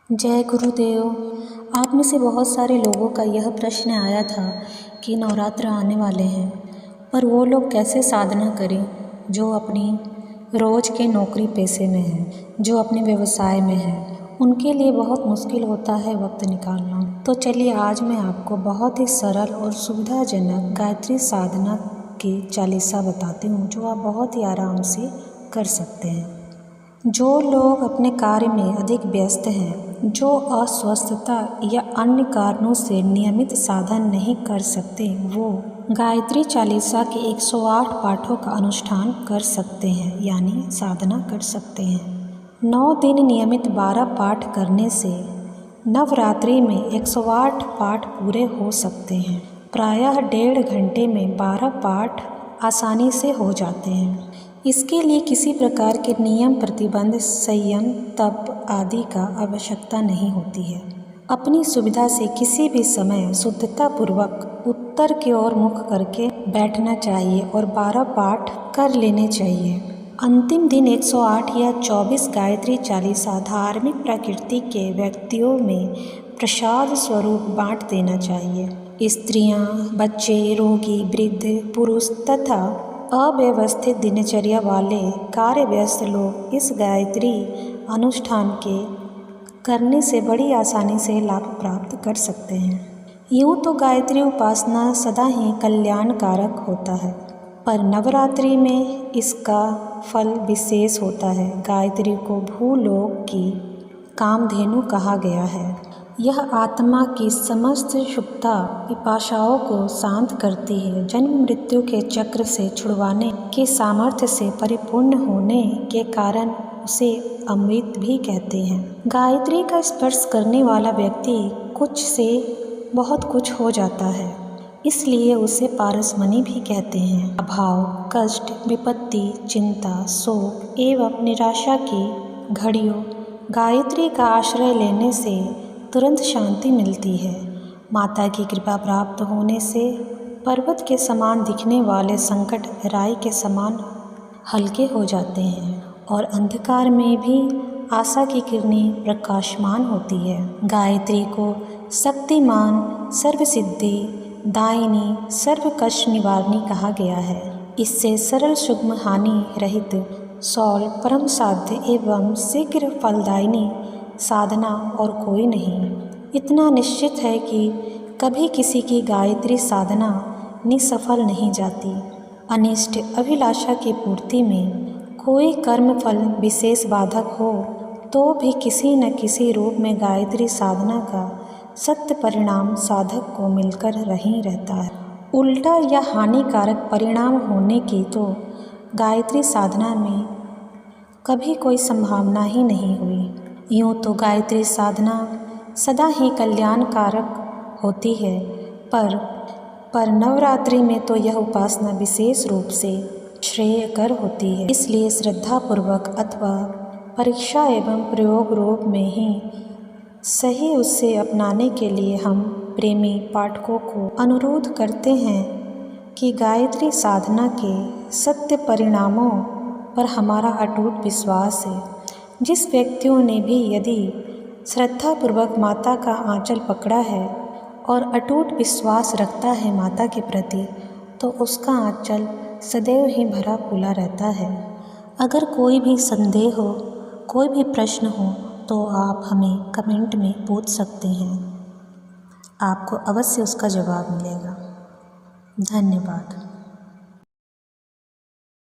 जय गुरुदेव। आप में से बहुत सारे लोगों का यह प्रश्न आया था कि नवरात्र आने वाले हैं, पर वो लोग कैसे साधना करें जो अपनी रोज़ के नौकरी पेशे में हैं, जो अपने व्यवसाय में हैं। उनके लिए बहुत मुश्किल होता है वक्त निकालना। तो चलिए आज मैं आपको बहुत ही सरल और सुविधाजनक गायत्री साधना की चालीसा बताती हूँ, जो आप बहुत ही आराम से कर सकते हैं। जो लोग अपने कार्य में अधिक व्यस्त हैं, जो अस्वस्थता या अन्य कारणों से नियमित साधन नहीं कर सकते, वो गायत्री चालीसा के 108 पाठों का अनुष्ठान कर सकते हैं, यानी साधना कर सकते हैं। 9 दिन नियमित 12 पाठ करने से नवरात्रि में 108 पाठ पूरे हो सकते हैं। प्रायः 1.5 घंटे में 12 पाठ आसानी से हो जाते हैं। इसके लिए किसी प्रकार के नियम, प्रतिबंध, संयम, तप आदि का आवश्यकता नहीं होती है। अपनी सुविधा से किसी भी समय शुद्धतापूर्वक उत्तर की ओर मुख करके बैठना चाहिए और 12 पाठ कर लेने चाहिए। अंतिम दिन 108 या 24 गायत्री चालीसा धार्मिक प्रकृति के व्यक्तियों में प्रसाद स्वरूप बांट देना चाहिए। स्त्रियां, बच्चे, रोगी, वृद्ध, पुरुष तथा अव्यवस्थित दिनचर्या वाले कार्य व्यस्त लोग इस गायत्री अनुष्ठान के करने से बड़ी आसानी से लाभ प्राप्त कर सकते हैं। यूँ तो गायत्री उपासना सदा ही कल्याणकारक होता है, पर नवरात्रि में इसका फल विशेष होता है। गायत्री को भूलोक की कामधेनु कहा गया है। यह आत्मा की समस्त क्षुब्धता पिपासाओं को शांत करती है। जन्म मृत्यु के चक्र से छुड़वाने के सामर्थ्य से परिपूर्ण होने के कारण उसे अमृत भी कहते हैं। गायत्री का स्पर्श करने वाला व्यक्ति कुछ से बहुत कुछ हो जाता है, इसलिए उसे पारसमणि भी कहते हैं। अभाव, कष्ट, विपत्ति, चिंता, शोक एवं निराशा की घड़ियों गायत्री का आश्रय लेने से तुरंत शांति मिलती है। माता की कृपा प्राप्त होने से पर्वत के समान दिखने वाले संकट राई के समान हल्के हो जाते हैं और अंधकार में भी आशा की किरणें प्रकाशमान होती है। गायत्री को शक्तिमान, सर्वसिद्धि दायिनी, सर्व कष्ट निवारणी कहा गया है। इससे सरल, सुगम, हानि रहित, सौल, परम साध्य एवं शीघ्र फलदायिनी साधना और कोई नहीं। इतना निश्चित है कि कभी किसी की गायत्री साधना निसफल नहीं जाती। अनिष्ट अभिलाषा की पूर्ति में कोई कर्म फल विशेष बाधक हो तो भी किसी न किसी रूप में गायत्री साधना का सत्य परिणाम साधक को मिलकर ही रहता है। उल्टा या हानिकारक परिणाम होने की तो गायत्री साधना में कभी कोई संभावना ही नहीं हुई। यूँ तो गायत्री साधना सदा ही कल्याणकारक होती है, पर नवरात्रि में तो यह उपासना विशेष रूप से श्रेयकर होती है। इसलिए श्रद्धापूर्वक अथवा परीक्षा एवं प्रयोग रूप में ही सही उससे अपनाने के लिए हम प्रेमी पाठकों को अनुरोध करते हैं कि गायत्री साधना के सत्य परिणामों पर हमारा अटूट विश्वास है। जिस व्यक्तियों ने भी यदि श्रद्धापूर्वक माता का आंचल पकड़ा है और अटूट विश्वास रखता है माता के प्रति, तो उसका आंचल सदैव ही भरा फूला रहता है। अगर कोई भी संदेह हो, कोई भी प्रश्न हो, तो आप हमें कमेंट में पूछ सकते हैं। आपको अवश्य उसका जवाब मिलेगा। धन्यवाद।